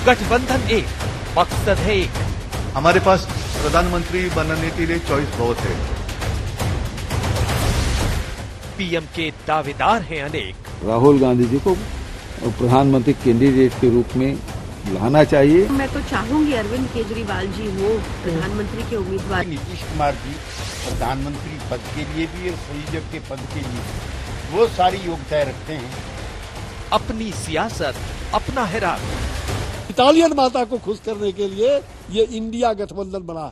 गठबंधन एक, मकसद है एक। हमारे पास प्रधानमंत्री बनने के लिए चॉइस बहुत है। पीएम के दावेदार हैं अनेक। राहुल गांधी जी को प्रधानमंत्री कैंडिडेट के रूप में लाना चाहिए। मैं तो चाहूंगी अरविंद केजरीवाल जी हो प्रधानमंत्री के उम्मीदवार। नीतीश कुमार जी प्रधानमंत्री पद के लिए भी और संयोजक के पद के लिए वो सारी योग्यताएं रखते हैं। अपनी सियासत, अपना है राज। इटालियन माता को खुश करने के लिए ये इंडिया गठबंधन बना।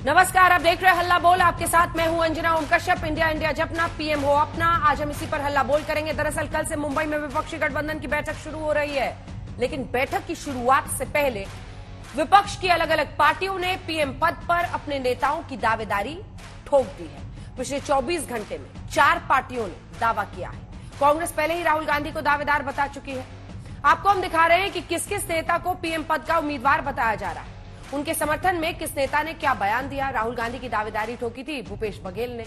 नमस्कार, आप देख रहे हैं हल्ला बोल। आपके साथ मैं हूं अंजना ओम कश्यप। इंडिया जपना, पीएम हो अपना। आज हम इसी पर हल्ला बोल करेंगे। दरअसल कल से मुंबई में विपक्षी गठबंधन की बैठक शुरू हो रही है, लेकिन बैठक की शुरुआत से पहले विपक्ष की अलग अलग पार्टियों ने पीएम पद पर अपने नेताओं की दावेदारी ठोक दी है। पिछले 24 घंटे में 4 पार्टियों ने दावा किया है। कांग्रेस पहले ही राहुल गांधी को दावेदार बता चुकी है। आपको हम दिखा रहे हैं कि किस किस नेता को पीएम पद का उम्मीदवार बताया जा रहा है, उनके समर्थन में किस नेता ने क्या बयान दिया। राहुल गांधी की दावेदारी ठोकी थी भूपेश बघेल ने।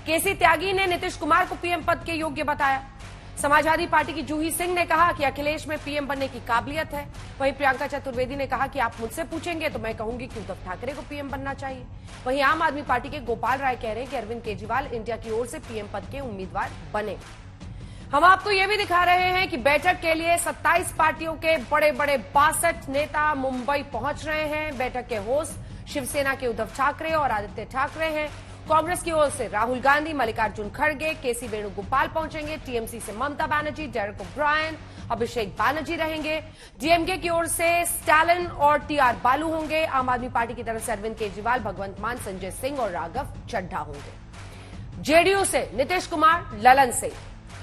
केसी त्यागी ने नीतीश कुमार को पीएम पद के योग्य बताया। समाजवादी पार्टी की जूही सिंह ने कहा कि अखिलेश में पीएम बनने की काबिलियत है। वहीं प्रियंका चतुर्वेदी ने कहा कि आप मुझसे पूछेंगे तो मैं कहूंगी कि उद्धव ठाकरे को पीएम बनना चाहिए। वहीं आम आदमी पार्टी के गोपाल राय कह रहे हैं कि अरविंद केजरीवाल इंडिया की ओर से पीएम पद के उम्मीदवार बने। हम आपको यह भी दिखा रहे हैं कि बैठक के लिए 27 पार्टियों के बड़े बड़े 62 नेता मुंबई पहुंच रहे हैं। बैठक के होस्ट शिवसेना के उद्धव ठाकरे और आदित्य ठाकरे हैं। कांग्रेस की ओर से राहुल गांधी, मल्लिकार्जुन खड़गे, केसी वेणुगोपाल पहुंचेंगे। टीएमसी से ममता बनर्जी, डेरेक ओब्रायन, अभिषेक बनर्जी रहेंगे। डीएमके की ओर से स्टालिन और टीआर बालू होंगे। आम आदमी पार्टी की तरफ से अरविंद केजरीवाल, भगवंत मान, संजय सिंह और राघव चड्ढा होंगे। जेडीयू से नीतीश कुमार, ललन सिंह,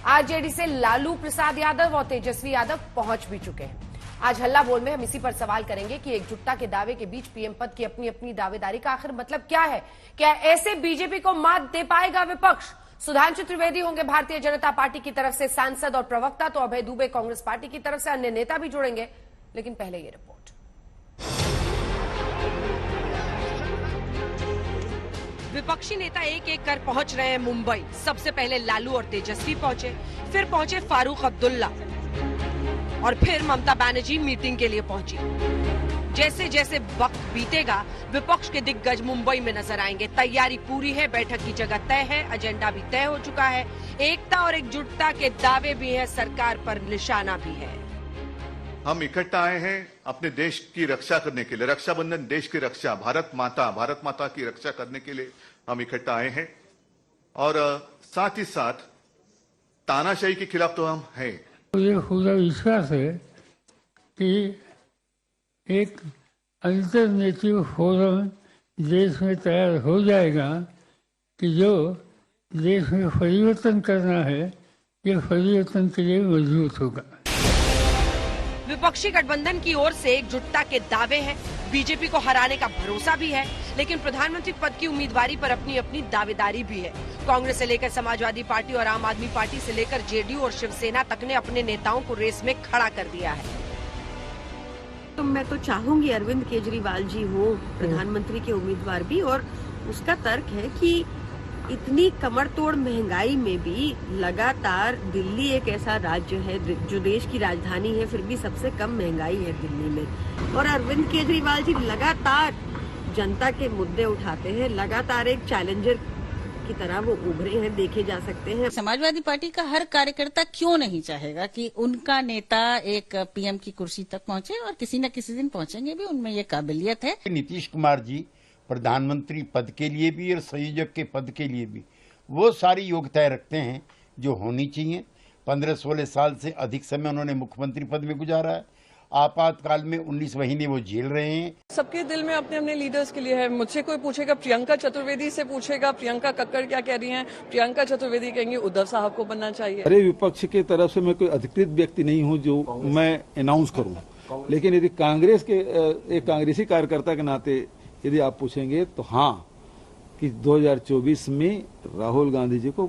आरजेडी से लालू प्रसाद यादव और तेजस्वी यादव पहुंच भी चुके हैं। आज हल्ला बोल में हम इसी पर सवाल करेंगे कि एकजुटता के दावे के बीच पीएम पद की अपनी अपनी दावेदारी का आखिर मतलब क्या है। क्या ऐसे बीजेपी को मात दे पाएगा विपक्ष? सुधांशु त्रिवेदी होंगे भारतीय जनता पार्टी की तरफ से सांसद और प्रवक्ता, तो अभय दुबे कांग्रेस पार्टी की तरफ से अन्य नेता भी जुड़ेंगे। लेकिन पहले ये रिपोर्ट। विपक्षी नेता एक एक कर पहुंच रहे हैं मुंबई। सबसे पहले लालू और तेजस्वी पहुंचे, फिर पहुंचे फारूक अब्दुल्ला और फिर ममता बनर्जी मीटिंग के लिए पहुंची। जैसे जैसे वक्त बीतेगा विपक्ष के दिग्गज मुंबई में नजर आएंगे। तैयारी पूरी है, बैठक की जगह तय है, एजेंडा भी तय हो चुका है। एकता और एकजुटता के दावे भी है, सरकार पर निशाना भी है। हम इकट्ठा आए हैं अपने देश की रक्षा करने के लिए। रक्षाबंधन देश की रक्षा, भारत माता की रक्षा करने के लिए हम इकट्ठा आए हैं। और साथ ही साथ तानाशाही के खिलाफ तो हम हैं। मुझे पूरा विश्वास है कि एक अल्टरनेटिव फोरम देश में तैयार हो जाएगा कि जो देश में परिवर्तन करना है, ये परिवर्तन के लिए मजबूत होगा। विपक्षी गठबंधन की ओर से एकजुटता के दावे हैं, बीजेपी को हराने का भरोसा भी है, लेकिन प्रधानमंत्री पद की उम्मीदवारी पर अपनी अपनी दावेदारी भी है। कांग्रेस से लेकर समाजवादी पार्टी और आम आदमी पार्टी से लेकर जेडीयू और शिवसेना तक ने अपने नेताओं को रेस में खड़ा कर दिया है। तो मैं तो चाहूंगी अरविंद केजरीवाल जी हो प्रधानमंत्री के उम्मीदवार भी। और उसका तर्क है कि इतनी कमर तोड़ महंगाई में भी लगातार दिल्ली एक ऐसा राज्य है जो देश की राजधानी है, फिर भी सबसे कम महंगाई है दिल्ली में। और अरविंद केजरीवाल जी लगातार जनता के मुद्दे उठाते हैं, लगातार एक चैलेंजर की तरह वो उभरे हैं, देखे जा सकते हैं। समाजवादी पार्टी का हर कार्यकर्ता क्यों नहीं चाहेगा कि उनका नेता एक पीएम की कुर्सी तक पहुंचे, और किसी न किसी दिन पहुंचेंगे भी, उनमें ये काबिलियत है। नीतीश कुमार जी प्रधानमंत्री पद के लिए भी और संयोजक के पद के लिए भी वो सारी योग्यताएं रखते हैं जो होनी चाहिए। 15-16 साल से अधिक समय उन्होंने मुख्यमंत्री पद में गुजारा है। आपातकाल में 19 महीने वो झेल रहे हैं। सबके दिल में अपने अपने लीडर्स के लिए है। मुझसे कोई पूछेगा, प्रियंका चतुर्वेदी से पूछेगा प्रियंका कक्कड़ क्या कह रही हैं, प्रियंका चतुर्वेदी कहेंगे उद्धव साहब को बनना चाहिए। अरे विपक्ष की तरफ से मैं कोई अधिकृत व्यक्ति नहीं हूँ जो मैं अनाउंस करूँ, लेकिन यदि कांग्रेस के एक कांग्रेसी कार्यकर्ता के नाते यदि आप पूछेंगे तो हाँ, कि 2024 में राहुल गांधी जी को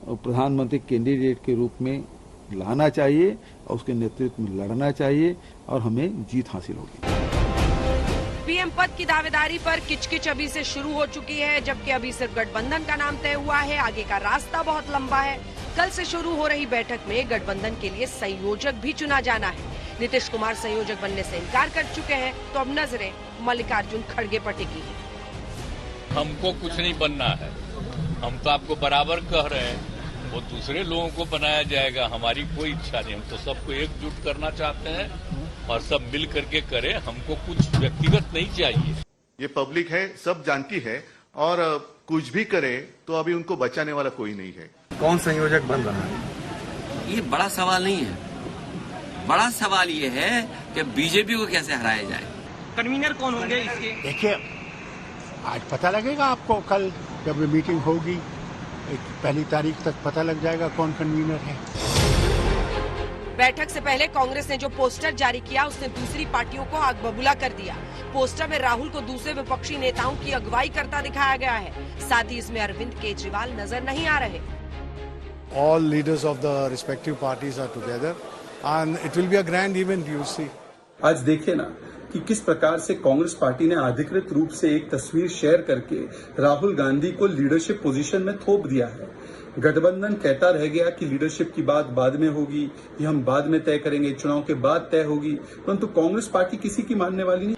प्रधानमंत्री कैंडिडेट के रूप में लाना चाहिए और उसके नेतृत्व में लड़ना चाहिए और हमें जीत हासिल होगी। पीएम पद की दावेदारी पर किचकिच अभी से शुरू हो चुकी है, जबकि अभी सिर्फ गठबंधन का नाम तय हुआ है। आगे का रास्ता बहुत लंबा है। कल से शुरू हो रही बैठक में गठबंधन के लिए संयोजक भी चुना जाना है। नीतीश कुमार संयोजक बनने से इनकार कर चुके हैं, तो अब नजरें मल्लिकार्जुन खड़गे पर टिकी है। हमको कुछ नहीं बनना है, हम तो आपको बराबर कह रहे हैं, वो दूसरे लोगों को बनाया जाएगा, हमारी कोई इच्छा नहीं। हम तो सबको एकजुट करना चाहते हैं और सब मिल करके करें, हमको कुछ व्यक्तिगत नहीं चाहिए। ये पब्लिक है, सब जानती है, और कुछ भी करे तो अभी उनको बचाने वाला कोई नहीं है। कौन संयोजक बन रहा है, ये बड़ा सवाल नहीं है। बड़ा सवाल ये है कि बीजेपी को कैसे हराया जाए। कन्वीनर कौन होंगे इसके? देखिए, आज पता लगेगा आपको, कल जब मीटिंग होगी 1 तारीख तक पता लग जाएगा कौन कन्वीनर है। बैठक से पहले कांग्रेस ने जो पोस्टर जारी किया, उसने दूसरी पार्टियों को आग बबूला कर दिया। पोस्टर में राहुल को दूसरे विपक्षी नेताओं की अगुवाई करता दिखाया गया है। साथ ही इसमें अरविंद केजरीवाल नजर नहीं आ रहे। All leaders of the respective parties are together and it will be a grand event, you see. आज देखिए ना कि किस प्रकार से कांग्रेस पार्टी ने अधिकृत रूप से एक तस्वीर शेयर करके राहुल गांधी को लीडरशिप पोजीशन में थोप दिया है। गठबंधन कहता रह गया कि लीडरशिप की बात बाद में होगी, ये हम बाद में तय करेंगे, चुनाव के बाद तय होगी, परंतु कांग्रेस पार्टी किसी की मानने वाली नहीं।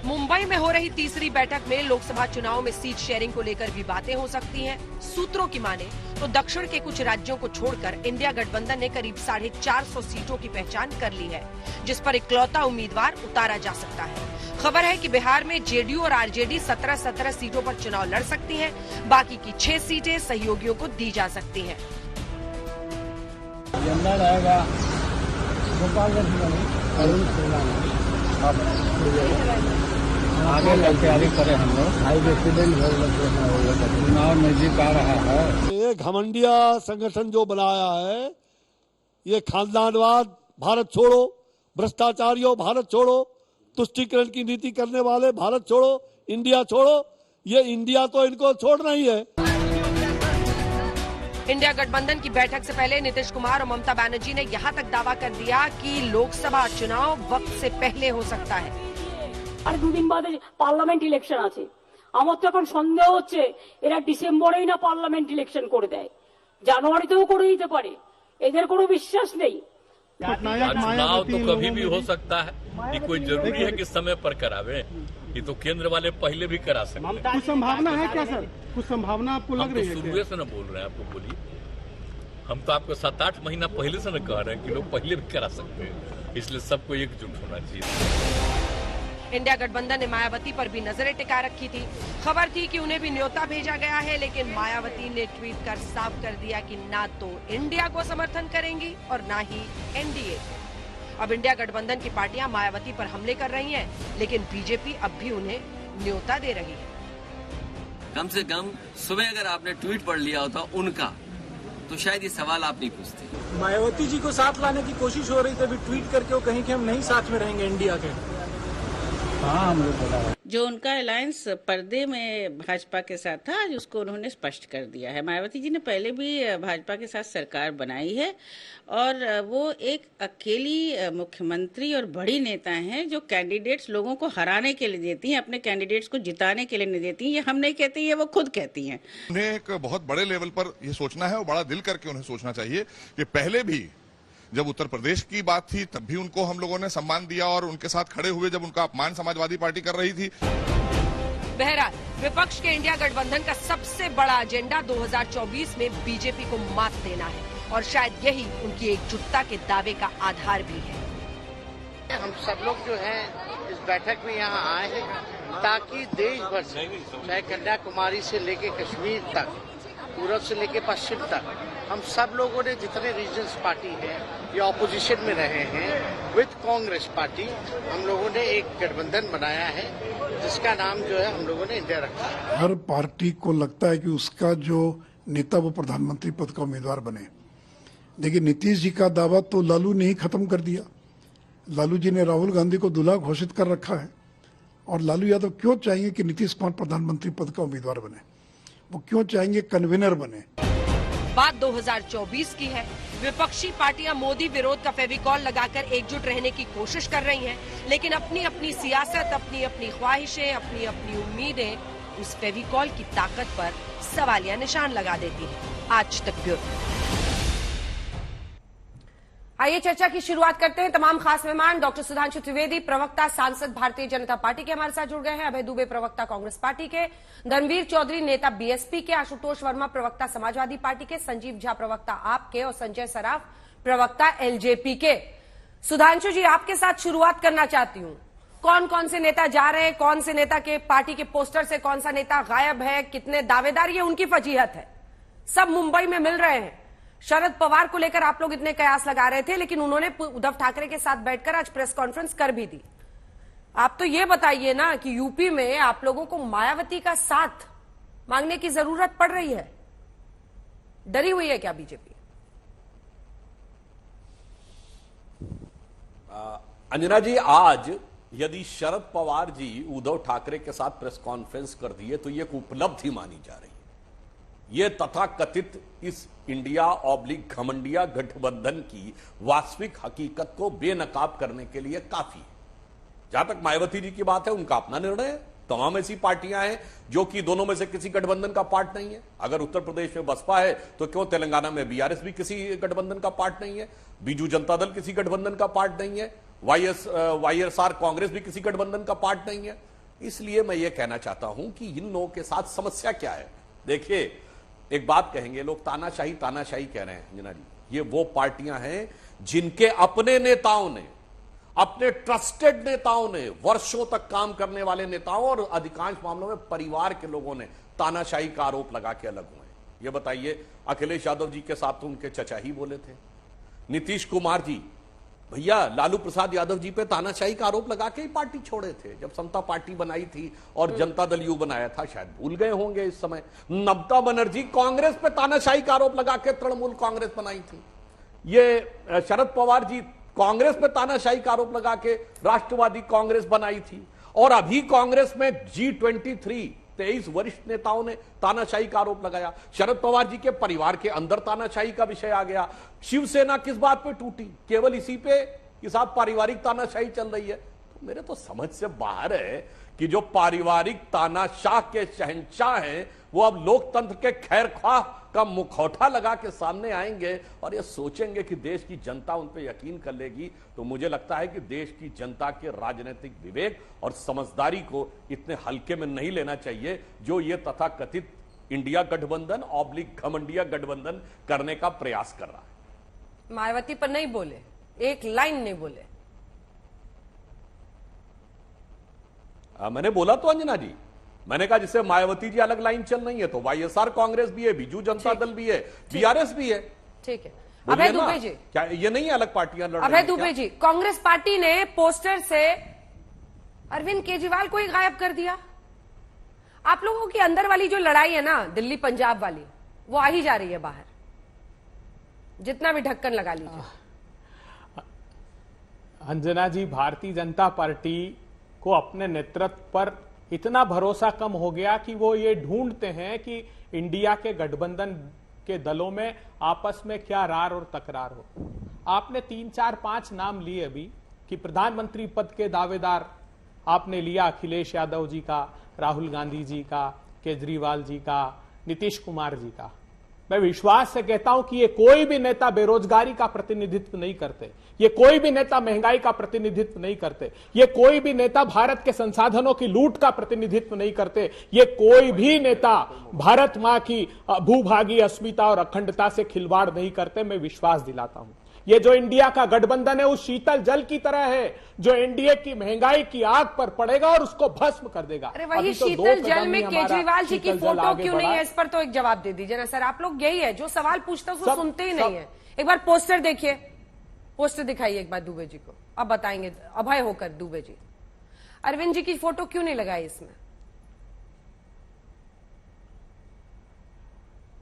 मुंबई में हो रही तीसरी बैठक में लोकसभा चुनाव में सीट शेयरिंग को लेकर भी बातें हो सकती हैं। सूत्रों की माने तो दक्षिण के कुछ राज्यों को छोड़कर इंडिया गठबंधन ने करीब 450 सीटों की पहचान कर ली है, जिस पर इकलौता उम्मीदवार उतारा जा सकता है। खबर है कि बिहार में जेडीयू और आरजेडी 17 सीटों पर चुनाव लड़ सकती हैं। बाकी की 6 सीटें सहयोगियों को दी जा सकती हैं। आगे तैयारी करें हम लोग, हाई एक्सीडेंट चुनाव नजदीक आ रहा है। ये घमंडिया संगठन जो बनाया है, ये खानदानवाद, भारत छोड़ो, भ्रष्टाचारियों भारत छोड़ो, तुष्टीकरण की नीति करने वाले भारत छोड़ो, इंडिया छोड़ो, ये इंडिया तो इनको छोड़ना ही है। इंडिया गठबंधन की बैठक से पहले नीतीश कुमार और ममता बनर्जी ने यहाँ तक दावा कर दिया कि लोकसभा चुनाव वक्त से पहले हो सकता है। আর 2 দিন বাদে পার্লামেন্ট ইলেকশন আছে। আমার তো এখন সন্দেহ হচ্ছে এরা ডিসেম্বরেই না পার্লামেন্ট ইলেকশন করে দেয়, জানুয়ারিতেও করে দিতে পারে। এদের কোনো বিশ্বাস নেই। चुनाव तो कभी भी हो सकता है, ये कोई जरूरी है कि समय पर करावे। ये तो केंद्र वाले पहले भी करा सकते हैं। कुछ संभावना है क्या सर? कुछ संभावना आपको लग रही है? शुरू से न बोल रहे हैं, आपको बोलिए। हम तो आपको 7-8 महीना पहले से न कह रहे हैं कि लोग पहले भी करा सकते हैं, इसलिए सबको एकजुट होना चाहिए। इंडिया गठबंधन ने मायावती पर भी नजरें टिका रखी थी। खबर थी कि उन्हें भी न्योता भेजा गया है, लेकिन मायावती ने ट्वीट कर साफ कर दिया कि ना तो इंडिया को समर्थन करेंगी और ना ही एनडीए। अब इंडिया गठबंधन की पार्टियां मायावती पर हमले कर रही हैं, लेकिन बीजेपी अब भी उन्हें न्योता दे रही है। कम से कम सुबह अगर आपने ट्वीट पढ़ लिया होता उनका, तो शायद ये सवाल आप नहीं पूछते। मायावती जी को साथ लाने की कोशिश हो रही थी, अभी ट्वीट करके वो कहीं कि हम नहीं साथ में रहेंगे इंडिया के। जो उनका अलायंस पर्दे में भाजपा के साथ था, आज उसको उन्होंने स्पष्ट कर दिया है। मायावती जी ने पहले भी भाजपा के साथ सरकार बनाई है और वो एक अकेली मुख्यमंत्री और बड़ी नेता हैं जो कैंडिडेट्स लोगों को हराने के लिए देती हैं, अपने कैंडिडेट्स को जिताने के लिए नहीं देती हैं। ये हम नहीं कहते, ये वो खुद कहती हैं। उन्हें एक बहुत बड़े लेवल पर ये सोचना है और बड़ा दिल करके उन्हें सोचना चाहिए कि पहले भी जब उत्तर प्रदेश की बात थी तब भी उनको हम लोगों ने सम्मान दिया और उनके साथ खड़े हुए जब उनका अपमान समाजवादी पार्टी कर रही थी। बहरहाल विपक्ष के इंडिया गठबंधन का सबसे बड़ा एजेंडा 2024 में बीजेपी को मात देना है और शायद यही उनकी एकजुटता के दावे का आधार भी है। हम सब लोग जो हैं इस बैठक में यहाँ आए हैं ताकि देश भर से, चाहे कन्याकुमारी से लेके कश्मीर तक, पूरब से लेके पश्चिम तक, हम सब लोगों ने जितने रीजनल पार्टी हैं या ऑपोजिशन में रहे हैं विद कांग्रेस पार्टी, हम लोगों ने एक गठबंधन बनाया है जिसका नाम जो है हम लोगों ने इंडिया रखा है। हर पार्टी को लगता है कि उसका जो नेता वो प्रधानमंत्री पद का उम्मीदवार बने। देखिए, नीतीश जी का दावा तो लालू ने ही खत्म कर दिया। लालू जी ने राहुल गांधी को दूल्हा घोषित कर रखा है और लालू यादव क्यों चाहेंगे कि नीतीश कुमार प्रधानमंत्री पद का उम्मीदवार बने? वो क्यों चाहेंगे कन्वीनर बने? बात 2024 की है। विपक्षी पार्टियां मोदी विरोध का फेविकॉल लगाकर एकजुट रहने की कोशिश कर रही हैं, लेकिन अपनी अपनी सियासत, अपनी अपनी ख्वाहिशें, अपनी अपनी उम्मीदें उस फेविकॉल की ताकत पर सवालिया निशान लगा देती हैं। आज तक ब्यूरो। आइए चर्चा की शुरुआत करते हैं। तमाम खास मेहमान डॉक्टर सुधांशु त्रिवेदी, प्रवक्ता सांसद भारतीय जनता पार्टी के हमारे साथ जुड़ गए हैं। अभय दुबे, प्रवक्ता कांग्रेस पार्टी के। धर्मवीर चौधरी, नेता बीएसपी के। आशुतोष वर्मा, प्रवक्ता समाजवादी पार्टी के। संजीव झा, प्रवक्ता आप के। और संजय सराफ, प्रवक्ता एलजेपी के। सुधांशु जी, आपके साथ शुरुआत करना चाहती हूं। कौन कौन से नेता जा रहे हैं, कौन से नेता के पार्टी के पोस्टर से कौन सा नेता गायब है, कितने दावेदार, ये उनकी फजीहत है। सब मुंबई में मिल रहे हैं। शरद पवार को लेकर आप लोग इतने कयास लगा रहे थे, लेकिन उन्होंने उद्धव ठाकरे के साथ बैठकर आज प्रेस कॉन्फ्रेंस कर भी दी। आप तो ये बताइए ना कि यूपी में आप लोगों को मायावती का साथ मांगने की जरूरत पड़ रही है, डरी हुई है क्या बीजेपी? अंजना जी, आज यदि शरद पवार जी उद्धव ठाकरे के साथ प्रेस कॉन्फ्रेंस कर दिए तो ये एक उपलब्धि मानी जा रही है। ये तथाकथित इस इंडिया ऑब्लिक घमंडिया गठबंधन की वास्तविक हकीकत को बेनकाब करने के लिए काफी है। जहां तक मायावती जी की बात है, उनका अपना निर्णय है। तमाम ऐसी पार्टियां हैं जो कि दोनों में से किसी गठबंधन का पार्ट नहीं है। अगर उत्तर प्रदेश में बसपा है तो क्यों तेलंगाना में बीआरएस भी किसी गठबंधन का पार्ट नहीं है, बीजू जनता दल किसी गठबंधन का पार्ट नहीं है, वाईएसआर कांग्रेस भी किसी गठबंधन का पार्ट नहीं है। इसलिए मैं ये कहना चाहता हूं कि इन लोगों के साथ समस्या क्या है। देखिए, एक बात कहेंगे लोग, तानाशाही तानाशाही कह रहे हैं अंजना जी। ये वो पार्टियां हैं जिनके अपने नेताओं ने, अपने ट्रस्टेड नेताओं ने, वर्षों तक काम करने वाले नेताओं और अधिकांश मामलों में परिवार के लोगों ने तानाशाही का आरोप लगा के अलग हुए। ये बताइए, अखिलेश यादव जी के साथ तो उनके चचा ही बोले थे। नीतीश कुमार जी, भैया लालू प्रसाद यादव जी पे तानाशाही का आरोप लगा के ही पार्टी छोड़े थे। जब समता पार्टी बनाई थी और जनता दल यू बनाया था, शायद भूल गए होंगे इस समय। ममता बनर्जी कांग्रेस पे तानाशाही का आरोप लगा के तृणमूल कांग्रेस बनाई थी। ये शरद पवार जी कांग्रेस पे तानाशाही का आरोप लगा के राष्ट्रवादी कांग्रेस बनाई थी। और अभी कांग्रेस में G23 23 वरिष्ठ नेताओं ने तानाशाही का आरोप लगाया। शरद पवार जी के परिवार के अंदर तानाशाही का विषय आ गया। शिवसेना किस बात पे टूटी? केवल इसी पे कि साहब पारिवारिक तानाशाही चल रही है। तो मेरे तो समझ से बाहर है कि जो पारिवारिक तानाशाह के शहंशाह हैं वो अब लोकतंत्र के खैरख्वाह का मुखौटा लगा के सामने आएंगे और ये सोचेंगे कि देश की जनता उन पे यकीन कर लेगी। तो मुझे लगता है कि देश की जनता के राजनीतिक विवेक और समझदारी को इतने हल्के में नहीं लेना चाहिए जो ये तथाकथित इंडिया गठबंधन ऑब्लिक घमंडिया गठबंधन करने का प्रयास कर रहा है। मायावती पर नहीं बोले, एक लाइन नहीं बोले। मैंने बोला तो अंजना जी, मैंने कहा जिससे मायावती जी अलग लाइन चल रही है तो वाईएसआर कांग्रेस भी है, बीजू जनता दल भी है, बीआरएस भी है। ठीक है। अभय दुबे जी, क्या ये नहीं है अलग पार्टियां लड़ रही हैं? अभय दुबे जी, कांग्रेस पार्टी ने पोस्टर से अरविंद केजरीवाल को ही गायब कर दिया। आप लोगों की अंदर वाली जो लड़ाई है ना, दिल्ली पंजाब वाली, वो आ ही जा रही है बाहर, जितना भी ढक्कन लगा लीजिए। अंजना जी, भारतीय जनता पार्टी को अपने नेतृत्व पर इतना भरोसा कम हो गया कि वो ये ढूंढते हैं कि इंडिया के गठबंधन के दलों में आपस में क्या रार और तकरार हो। आपने 3, 4, 5 नाम लिए अभी कि प्रधानमंत्री पद के दावेदार आपने लिया, अखिलेश यादव जी का, राहुल गांधी जी का, केजरीवाल जी का, नीतीश कुमार जी का। मैं विश्वास से कहता हूं कि ये कोई भी नेता बेरोजगारी का प्रतिनिधित्व नहीं करते, ये कोई भी नेता महंगाई का प्रतिनिधित्व नहीं करते, ये कोई भी नेता भारत के संसाधनों की लूट का प्रतिनिधित्व नहीं करते, ये कोई भी नेता भारत मां की भूभागी अस्मिता और अखंडता से खिलवाड़ नहीं करते। मैं विश्वास दिलाता हूं ये जो इंडिया का गठबंधन है उस शीतल जल की तरह है जो एनडीए की महंगाई की आग पर पड़ेगा और उसको भस्म कर देगा। अरे वही तो शीतल जल में केजरीवाल जी की फोटो क्यों नहीं है, इस पर तो एक जवाब दे दीजिए ना सर। आप लोग यही है जो सवाल पूछते हो उसको सुनते ही नहीं है। एक बार पोस्टर देखिए, पोस्टर दिखाइए एक बार दुबे जी को, अब बताएंगे अभय होकर दुबे जी। अरविंद जी की फोटो क्यों नहीं लगाई इसमें?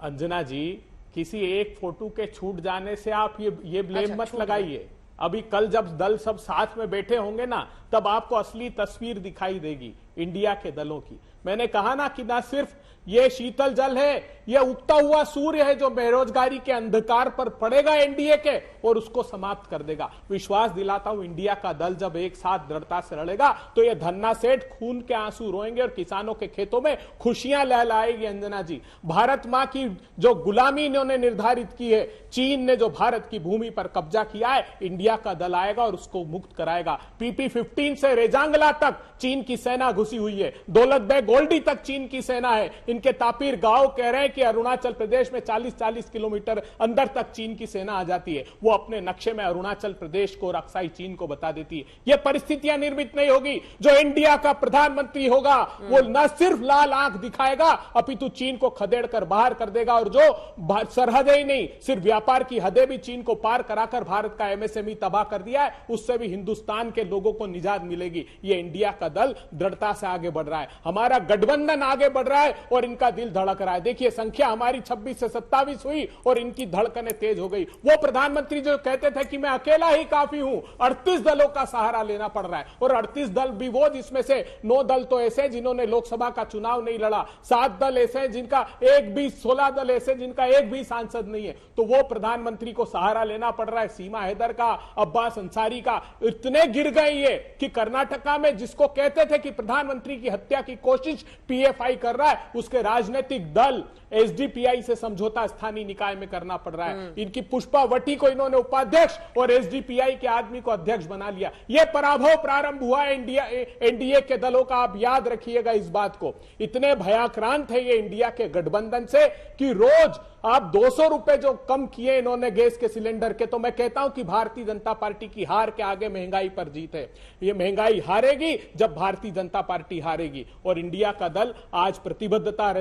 अंजना जी, किसी एक फोटो के छूट जाने से आप ये ब्लेम मत लगाइए। अभी कल जब दल सब साथ में बैठे होंगे ना, तब आपको असली तस्वीर दिखाई देगी। इंडिया के दलों की। मैंने कहा ना कि ना सिर्फ ये शीतल जल है, ये उगता हुआ सूर्य है जो बेरोजगारी के अंधकार पर पड़ेगा एनडीए के और उसको समाप्त कर देगा। विश्वास दिलाता हूं इंडिया का दल जब एक साथ दृढ़ता से लड़ेगा तो ये धन्ना सेठ खून के आंसू रोएंगे और किसानों के खेतों में खुशियां लहलाएगी। अंजना जी, भारत मां की जो गुलामी इन्होंने निर्धारित की है, चीन ने जो भारत की भूमि पर कब्जा किया है, इंडिया का दल आएगा और उसको मुक्त कराएगा। PP-15 से रेजांगला तक चीन की सेना घुसी हुई है, दौलत बेग गोल्डी तक चीन की सेना है। इनके तापीर गांव कह रहे हैं कि अरुणाचल प्रदेश में 40-40 किलोमीटर अंदर तक चीन की सेना आ जाती है। वो अपने नक्शे में अरुणाचल प्रदेश को और अक्साई चीन को बता देती है। ये परिस्थितियां निर्मित नहीं होगी। जो इंडिया का प्रधानमंत्री होगा वो न सिर्फ लाल आंख दिखाएगा अपितु चीन को खदेड़ कर बाहर कर देगा। और जो सरहदें ही नहीं, सिर्फ व्यापार की हदें भी चीन को पार कराकर भारत का MSME तबाह कर दिया है, उससे भी हिंदुस्तान के लोगों को निजात मिलेगी। ये इंडिया का दल दृढ़ता से आगे बढ़ रहा है, हमारा गठबंधन आगे बढ़ रहा है और इनका दिल धड़क रहा है। देखिए संख्या हमारी 26 से 27 हुई और इनकी धड़कनें तेज हो गई। वो प्रधानमंत्री जो कहते थे कि मैं अकेला ही काफी हूं, 38 दलों का सहारा लेना पड़ रहा है। और 38 दल भी वो जिसमें से 9 दल तो ऐसे जिन्होंने लोकसभा का चुनाव नहीं लड़ा, 7 दल ऐसे जिनका 16 दल ऐसे जिनका एक भी सांसद नहीं है। तो वो प्रधानमंत्री को सहारा लेना पड़ रहा है। सीमा हैदर का, अब्बास अंसारी का इतने गिर गए ये कि कर्नाटका में जिसको कहते थे कि प्रधानमंत्री की हत्या की कोशिश PFI कर रहा है, उसके राजनीतिक दल SDPI से समझौता स्थानीय निकाय में करना पड़ रहा है। इनकी पुष्पा वटी को इन्होंने उपाध्यक्ष और SDPI के आदमी को अध्यक्ष बना लिया। यह पराभव प्रारंभ हुआ है एनडीए के दलों का। आप याद रखिएगा इस बात को। इतने भयाक्रांत है ये इंडिया के गठबंधन से कि रोज आप 200 रुपए जो कम किए इन्होंने गैस के सिलेंडर के, तो मैं कहता हूं कि भारतीय जनता पार्टी की हार के आगे महंगाई पर जीत है। ये महंगाई हारेगी जब भारतीय जनता पार्टी हारेगी। और इंडिया का दल आज प्रतिबद्धता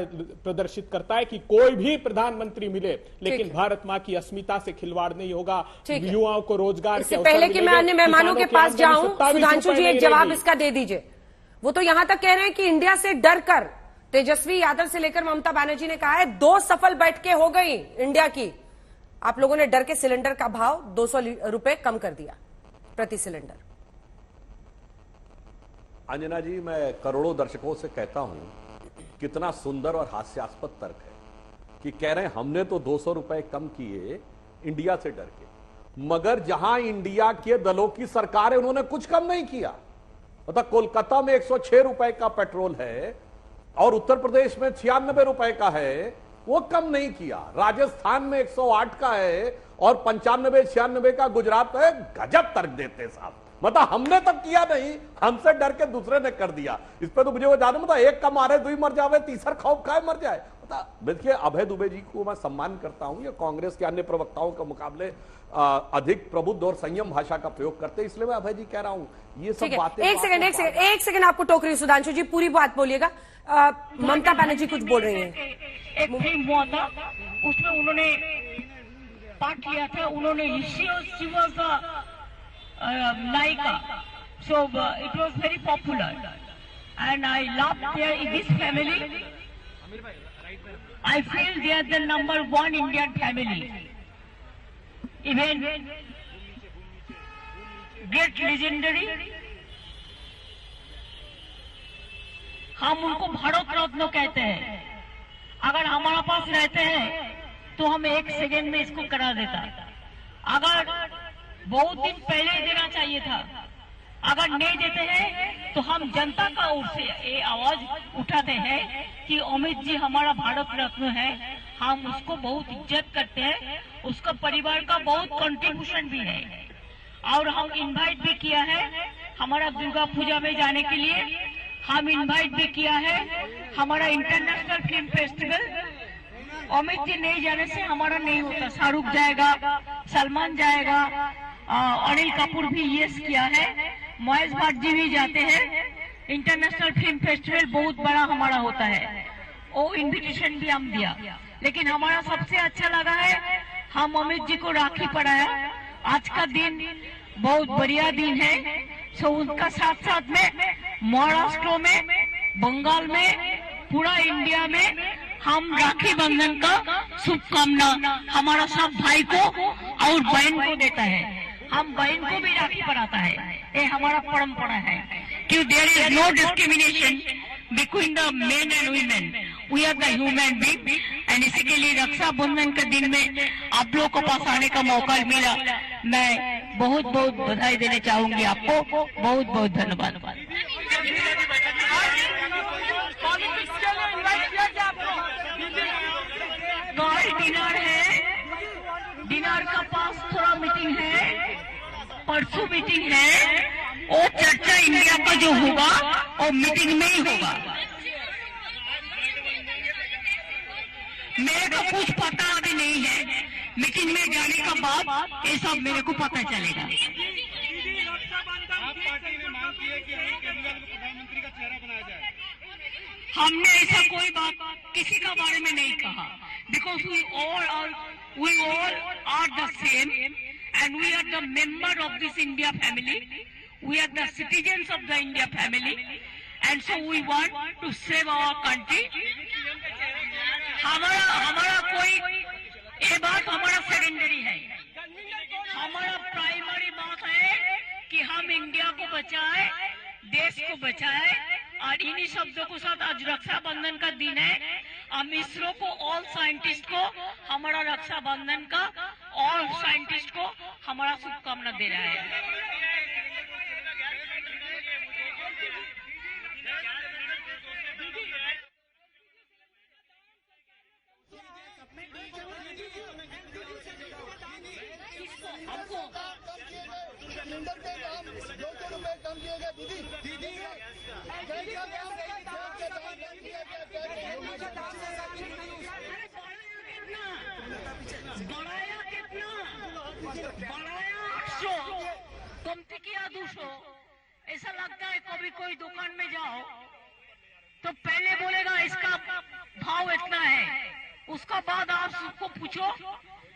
प्रदर्शित करता है कि कोई भी प्रधानमंत्री मिले लेकिन भारत मां की अस्मिता से खिलवाड़ नहीं होगा। युवाओं को रोजगार इससे पहले कि मैं अन्य मेहमानों के पास जाऊं, सुधांशु जी एक जवाब इसका दे दीजिए। वो तो यहां तक कह रहे हैं कि इंडिया से डर कर तेजस्वी यादव से लेकर ममता बनर्जी ने कहा है 2 सफल बैठकें हो गई इंडिया की, आप लोगों ने डर के सिलेंडर का भाव 200 रुपए कम कर दिया प्रति सिलेंडर। अंजना जी, मैं करोड़ों दर्शकों से कहता हूं कितना सुंदर और हास्यास्पद तर्क है कि कह रहे हैं हमने तो 200 रुपए कम किए इंडिया से डर के, मगर जहां इंडिया के दलों की सरकार है उन्होंने कुछ कम नहीं किया। मतलब कोलकाता में 106 रुपए का पेट्रोल है और उत्तर प्रदेश में 96 रुपए का है, वो कम नहीं किया। राजस्थान में 108 का है और 95-96 का गुजरात है। गजब तर्क देते साहब। मतलब हमने तक किया नहीं, हमसे डर के दूसरे ने कर दिया। इस पे तो मुझे वो जाने मतलब एक कम आ रहे 2 मर जावे, तीसरा खौफ खाए मर जाए। देखिए अभय दुबे जी को मैं सम्मान करता हूं, ये कांग्रेस के अन्य प्रवक्ताओं के मुकाबले अधिक प्रबुद्ध और संयम भाषा का प्रयोग करते हैं, इसलिए मैं अभय जी कह रहा हूं ये सब बातें। एक सेकंड आपको टोक रही हूं सुधांशु जी, पूरी बात बोलिएगा। ममता बनर्जी कुछ बोल रही हैं। एक फिल्म हुआ था, उसमें उन्होंने पार्ट लिया था, उन्होंने शिवा का नायिका, so it was very popular and I loved their in this family. I feel they are the number 1 Indian family. Even great legendary. हम उनको भारत रत्न कहते हैं। अगर हमारे पास रहते हैं तो हम 1 सेकेंड में इसको करा देता। अगर बहुत दिन पहले देना चाहिए था, अगर नहीं देते हैं तो हम जनता का ओर से ये आवाज उठाते हैं कि अमित जी हमारा भारत रत्न है, हम उसको बहुत इज्जत करते हैं, उसका परिवार का बहुत कंट्रीब्यूशन भी है। और हम इनवाइट भी किया है हमारा दुर्गा पूजा में जाने के लिए, हम इनवाइट भी किया है हमारा international film festival. Amit ji नहीं जाने से हमारा नहीं होता। शाहरुख जाएगा, सलमान जाएगा, अनिल कपूर भी यस किया है, महेश भट्ट जी भी जाते हैं। इंटरनेशनल फिल्म फेस्टिवल बहुत बड़ा हमारा होता है, वो इनविटेशन भी हम दिया। लेकिन हमारा सबसे अच्छा लगा है हम अमित जी को राखी पढ़ाया। आज का दिन बहुत बढ़िया दिन है। सो उनका साथ साथ में महाराष्ट्र में, बंगाल में, पूरा इंडिया में हम राखी बंधन का शुभकामना हमारा सब भाई को और बहन को देता है। हम बहन को भी राखी पढ़ाता है, ये हमारा परंपरा है। there is no discrimination between the men and women. We are the human being. And इसी के लिए रक्षाबंधन के दिन में आप लोगों को पास आने का मौका मिला, मैं बहुत बहुत बधाई देना चाहूंगी आपको। बहुत बहुत धन्यवाद। कल डिनर है, डिनर का पास थोड़ा मीटिंग है, परसों मीटिंग है, वो चर्चा इंडिया का जो होगा वो मीटिंग में ही होगा। मेरे को कुछ पता अभी नहीं है, मीटिंग में जाने का बाद ये सब मेरे को पता चलेगा। पार्टी ने मांग की है कि केजरीवाल को प्रधानमंत्री का चेहरा बनाया जाए। हमने ऐसा कोई बात किसी का बारे में नहीं कहा, because we all are the same and we are the member of this India family. We are the citizens of the India family, and so we want to save our country. हमारा कोई ये बात हमारा secondary है, हमारा primary बात है कि हम इंडिया को बचाए, देश को बचाए। और इन्हीं शब्दों के साथ आज रक्षाबंधन का दिन है। हम इसरो को, ऑल साइंटिस्ट को हमारा रक्षाबंधन का, ऑल साइंटिस्ट को हमारा शुभकामना दे रहा है। कमती किया 200। ऐसा लगता है कभी कोई दुकान में जाओ तो पहले बोलेगा इसका भाव इतना है, उसका बाद आप सबको पूछो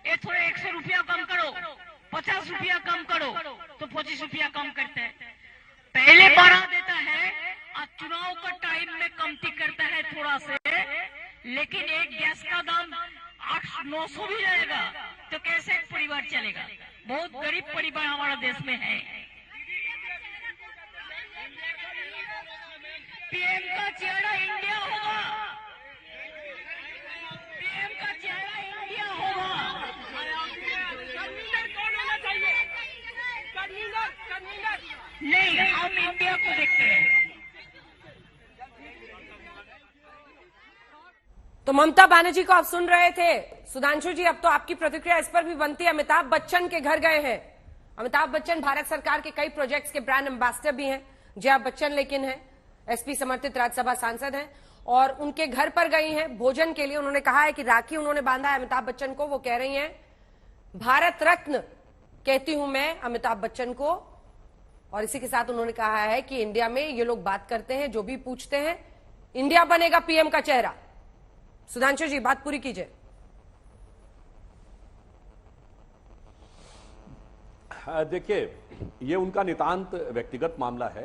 ये थोड़ा 100 रुपया कम करो, 50 रुपया कम करो, तो 25 रुपया कम करते हैं। पहले बढ़ा देता है और चुनाव का टाइम में कमती करता है थोड़ा से, लेकिन एक गैस का दाम 800-900 भी रहेगा तो कैसे एक परिवार चलेगा? बहुत गरीब परिवार हमारा देश में है। पीएम का चेहरा इंडिया होगा, पीएम का चेहरा इंडिया होगा। कन्वीनर कौन होना चाहिए? कन्वीनर नहीं, हम इंडिया को देखते हैं। तो ममता बनर्जी को आप सुन रहे थे। सुधांशु जी, अब तो आपकी प्रतिक्रिया इस पर भी बनती है। अमिताभ बच्चन के घर गए हैं। अमिताभ बच्चन भारत सरकार के कई प्रोजेक्ट्स के ब्रांड एम्बेसडर भी हैं। जया बच्चन लेकिन है एसपी समर्थित राज्यसभा सांसद हैं और उनके घर पर गई हैं भोजन के लिए। उन्होंने कहा है कि राखी उन्होंने बांधा है अमिताभ बच्चन को। वो कह रही हैं भारत रत्न कहती हूं मैं अमिताभ बच्चन को। और इसी के साथ उन्होंने कहा है कि इंडिया में ये लोग बात करते हैं, जो भी पूछते हैं इंडिया बनेगा पीएम का चेहरा। सुधांशु जी, बात पूरी कीजिए। देखिए, ये उनका नितांत व्यक्तिगत मामला है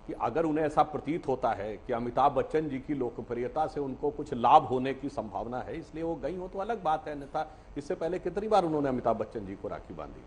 कि अगर उन्हें ऐसा प्रतीत होता है कि अमिताभ बच्चन जी की लोकप्रियता से उनको कुछ लाभ होने की संभावना है, इसलिए वो गई हो तो अलग बात है। अन्यथा इससे पहले कितनी बार उन्होंने अमिताभ बच्चन जी को राखी बांधी।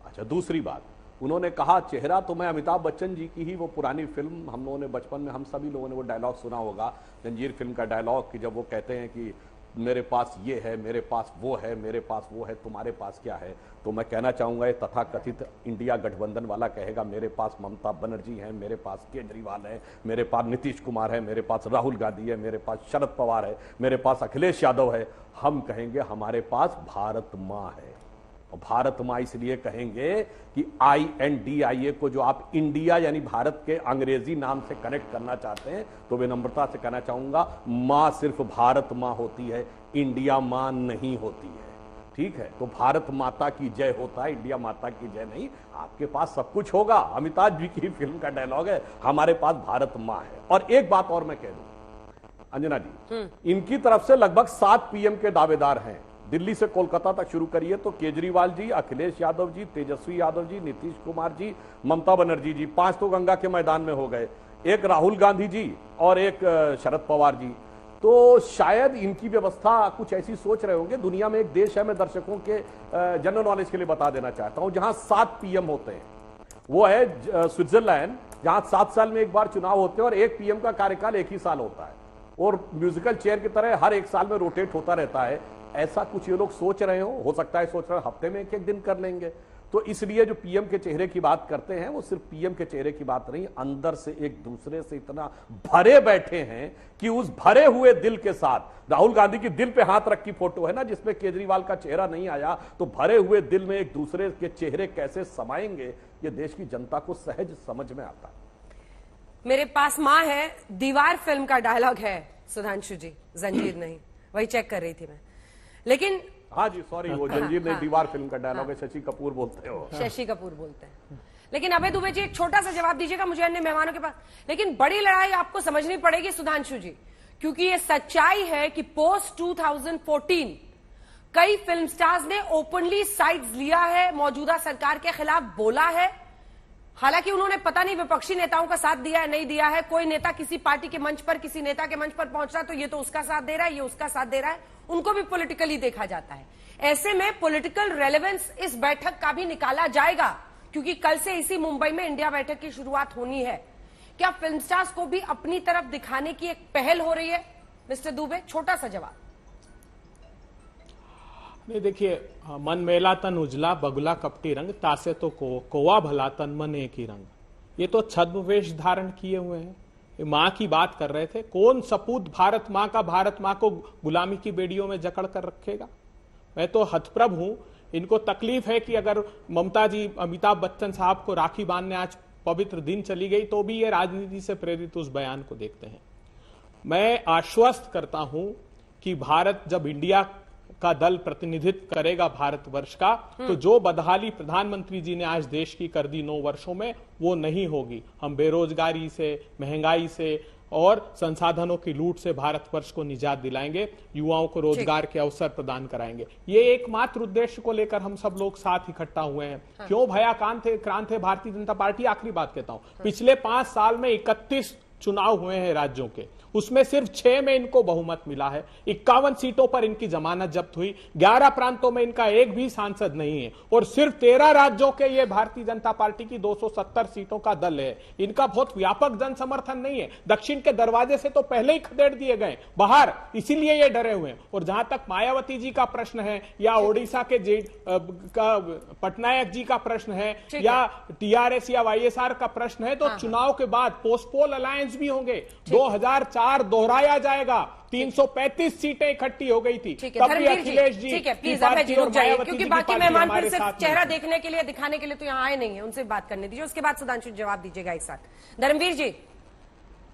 अच्छा, दूसरी बात, उन्होंने कहा चेहरा तो मैं अमिताभ बच्चन जी की ही वो पुरानी फिल्म, हम लोगों ने बचपन में, हम सभी लोगों ने वो डायलॉग सुना होगा, जंजीर फिल्म का डायलॉग, कि जब वो कहते हैं कि मेरे पास ये है, मेरे पास वो है, मेरे पास वो है, तुम्हारे पास क्या है। तो मैं कहना चाहूंगा ये तथाकथित इंडिया गठबंधन वाला कहेगा मेरे पास ममता बनर्जी है, मेरे पास केजरीवाल है, मेरे पास नीतीश कुमार है, मेरे पास राहुल गांधी है, मेरे पास शरद पवार है, मेरे पास अखिलेश यादव है। हम कहेंगे हमारे पास भारत माँ है। और भारत माँ इसलिए कहेंगे कि INDIA को जो आप इंडिया यानी भारत के अंग्रेजी नाम से कनेक्ट करना चाहते हैं, तो विनम्रता से कहना चाहूंगा माँ सिर्फ भारत माँ होती है, इंडिया माँ नहीं होती है। ठीक है, तो भारत माता की जय होता है, इंडिया माता की जय नहीं। आपके पास सब कुछ होगा, अमिताभ जी की फिल्म का डायलॉग है, हमारे पास भारत माँ है। और एक बात और मैं कह दूं अंजना जी, इनकी तरफ से लगभग 7 PM के दावेदार हैं। दिल्ली से कोलकाता तक शुरू करिए तो केजरीवाल जी, अखिलेश यादव जी, तेजस्वी यादव जी, नीतीश कुमार जी, ममता बनर्जी जी, 5 तो गंगा के मैदान में हो गए, एक राहुल गांधी जी और एक शरद पवार जी। तो शायद इनकी व्यवस्था कुछ ऐसी सोच रहे होंगे। दुनिया में एक देश है, मैं दर्शकों के जनरल नॉलेज के लिए बता देना चाहता हूं, जहां 7 PM होते हैं। वो है स्विट्जरलैंड, जहां 7 साल में एक बार चुनाव होते हैं और एक पीएम का कार्यकाल एक ही साल होता है और म्यूजिकल चेयर की तरह हर 1 साल में रोटेट होता रहता है। ऐसा कुछ ये लोग सोच रहे हो सकता है सोच रहे हो हफ्ते में एक दिन कर लेंगे। तो इसलिए जो पीएम के चेहरे की बात करते हैं वो सिर्फ पीएम के चेहरे की बात नहीं, अंदर से एक दूसरे से इतना भरे बैठे हैं कि उस भरे हुए दिल के साथ राहुल गांधी की दिल पे हाथ रख की फोटो है ना, जिसमें केजरीवाल का चेहरा नहीं आया, तो भरे हुए दिल में एक दूसरे के चेहरे कैसे समाएंगे ये देश की जनता को सहज समझ में आता है। मेरे पास मां है, दीवार फिल्म का डायलॉग है सुधांशु जी, जंजीर नहीं, वही चेक कर रही थी मैं। लेकिन हाँ जी सॉरी, वो जंजीर नहीं दीवार फिल्म का डायलॉग है, शशि कपूर बोलते हो। शशि कपूर बोलते हैं। लेकिन अभय दुबे जी एक छोटा सा जवाब दीजिएगा मुझे अन्य मेहमानों के पास। लेकिन बड़ी लड़ाई आपको समझनी पड़ेगी सुधांशु जी, क्योंकि ये सच्चाई है कि पोस्ट 2014 कई फिल्म स्टार्स ने ओपनली साइड्स लिया है, मौजूदा सरकार के खिलाफ बोला है। हालांकि उन्होंने पता नहीं विपक्षी नेताओं का साथ दिया है नहीं दिया है, कोई नेता किसी पार्टी के मंच पर किसी नेता के मंच पर पहुंच रहा है तो ये तो उसका साथ दे रहा है, ये उसका साथ दे रहा है, उनको भी पॉलिटिकली देखा जाता है। ऐसे में पॉलिटिकल रेलेवेंस इस बैठक का भी निकाला जाएगा, क्योंकि कल से इसी मुंबई में इंडिया बैठक की शुरुआत होनी है। क्या फिल्म स्टार्स को भी अपनी तरफ दिखाने की एक पहल हो रही है? मिस्टर दुबे, छोटा सा जवाब। नहीं देखिए, मन मेला तन उजला, बगुला कपटी रंग, तासे तो कोवा भला तन मन एक ही रंग। ये तो छद्मवेश धारण किए हुए हैं, ये मां की बात कर रहे थे। कौन सपूत भारत मां का भारत मां को गुलामी की बेड़ियों में जकड़ कर रखेगा? मैं तो हतप्रभ हूं। इनको तकलीफ है कि अगर ममता जी अमिताभ बच्चन साहब को राखी बांधने आज पवित्र दिन चली गई तो भी ये राजनीति से प्रेरित उस बयान को देखते हैं। मैं आश्वस्त करता हूं कि भारत जब इंडिया का दल प्रतिनिधित्व करेगा भारतवर्ष का, तो जो बदहाली प्रधानमंत्री जी ने आज देश की कर दी 9 वर्षों में, वो नहीं होगी। हम बेरोजगारी से, महंगाई से और संसाधनों की लूट से भारतवर्ष को निजात दिलाएंगे, युवाओं को रोजगार के अवसर प्रदान कराएंगे। ये एकमात्र उद्देश्य को लेकर हम सब लोग साथ इकट्ठा हुए हैं। हाँ। क्यों भयाक्रांत है भारतीय जनता पार्टी? आखिरी बात कहता हूं, पिछले 5 साल में 31 चुनाव हुए हैं राज्यों के, उसमें सिर्फ 6 में इनको बहुमत मिला है। 51 सीटों पर इनकी जमानत जब्त हुई, 11 प्रांतों में इनका एक भी सांसद नहीं है और सिर्फ 13 राज्यों के ये भारतीय जनता पार्टी की 270 सीटों का दल है। इनका बहुत व्यापक जन समर्थन नहीं है। दक्षिण के दरवाजे से तो पहले ही खदेड़ दिए गए बाहर, इसीलिए ये डरे हुए हैं। और जहां तक मायावती जी का प्रश्न है या ओडिशा के पटनायक जी का प्रश्न है या टीआरएस या वाईएसआर का प्रश्न है, तो चुनाव के बाद पोस्टपोल अलायंस भी होंगे। 2004 दोहराया जाएगा, 335 सीटें इकट्ठी हो गई थी, तब भी अखिलेश जी, प्लीज अभय जी रुक जाइए, क्योंकि बाकी मेहमान फिर सिर्फ चेहरा देखने के लिए, दिखाने के लिए तो यहाँ आए नहीं है, उनसे बात करने दीजिए, उसके बाद सुधांशु जवाब दीजिएगा एक साथ। धर्मवीर जी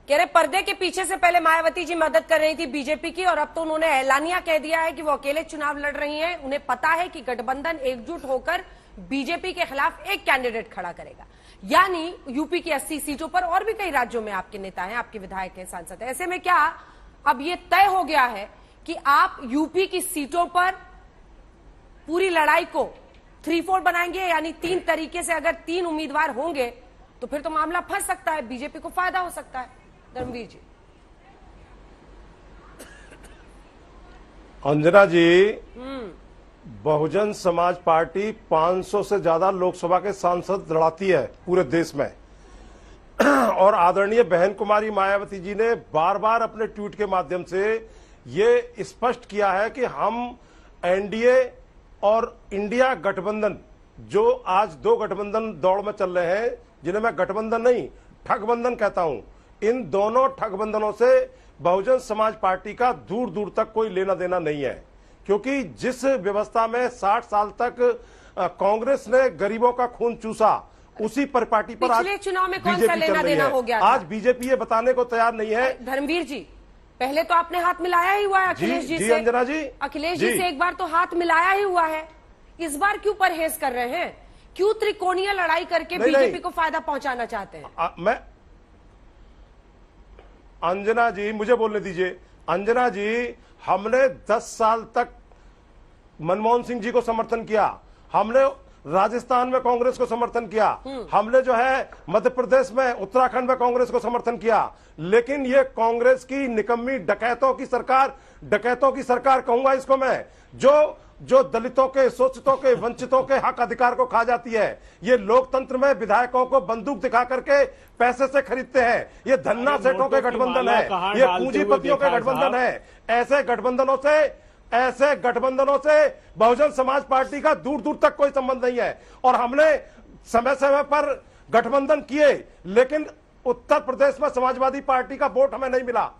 कह रहे पर्दे के पीछे से पहले मायावती जी मदद कर रही थी बीजेपी की, और अब तो उन्होंने ऐलानिया कह दिया है कि वो अकेले चुनाव लड़ रही हैं। उन्हें पता है कि गठबंधन एकजुट होकर बीजेपी के खिलाफ एक कैंडिडेट खड़ा करेगा, यानी यूपी की 80 सीटों पर। और भी कई राज्यों में आपके नेता हैं, आपके विधायक हैं, सांसद हैं। ऐसे में क्या अब ये तय हो गया है कि आप यूपी की सीटों पर पूरी लड़ाई को 3-4 बनाएंगे, यानी 3 तरीके से अगर 3 उम्मीदवार होंगे तो फिर तो मामला फंस सकता है, बीजेपी को फायदा हो सकता है? धर्मवीर जी। अंजना जी, बहुजन समाज पार्टी 500 से ज्यादा लोकसभा के सांसद लड़ाती है पूरे देश में और आदरणीय बहन कुमारी मायावती जी ने बार बार अपने ट्वीट के माध्यम से ये स्पष्ट किया है कि हम एनडीए और इंडिया गठबंधन, जो आज 2 गठबंधन दौड़ में चल रहे हैं, जिन्हें मैं गठबंधन नहीं ठगबंधन कहता हूं, इन दोनों ठगबंधनों से बहुजन समाज पार्टी का दूर दूर तक कोई लेना देना नहीं है। क्योंकि जिस व्यवस्था में 60 साल तक कांग्रेस ने गरीबों का खून चूसा, उसी पर पार्टी पर आज चुनाव में कौन सा लेना देना हो गया? आज बीजेपी ये बताने को तैयार नहीं है। धर्मवीर जी, पहले तो आपने हाथ मिलाया ही हुआ है अखिलेश जी से। अंजना जी, अखिलेश जी से एक बार तो हाथ मिलाया ही हुआ है, इस बार क्यों परहेज कर रहे हैं? क्यों त्रिकोणीय लड़ाई करके बीजेपी को फायदा पहुंचाना चाहते हैं? मैं अंजना जी, मुझे बोलने दीजिए। अंजना जी, हमने 10 साल तक मनमोहन सिंह जी को समर्थन किया, हमने राजस्थान में कांग्रेस को समर्थन किया, हमने जो है मध्य प्रदेश में, उत्तराखंड में कांग्रेस को समर्थन किया, लेकिन ये कांग्रेस की निकम्मी डकैतों की सरकार कहूंगा इसको मैं, जो दलितों के, शोषितों के, वंचितों के हक अधिकार को खा जाती है। ये लोकतंत्र में विधायकों को बंदूक दिखा करके पैसे से खरीदते हैं। ये धन्ना सेठों के गठबंधन है, ये पूंजीपतियों के गठबंधन है। ऐसे गठबंधनों से बहुजन समाज पार्टी का दूर दूर तक कोई संबंध नहीं है। और हमने समय समय पर गठबंधन किए, लेकिन उत्तर प्रदेश में समाजवादी पार्टी का वोट हमें नहीं मिला।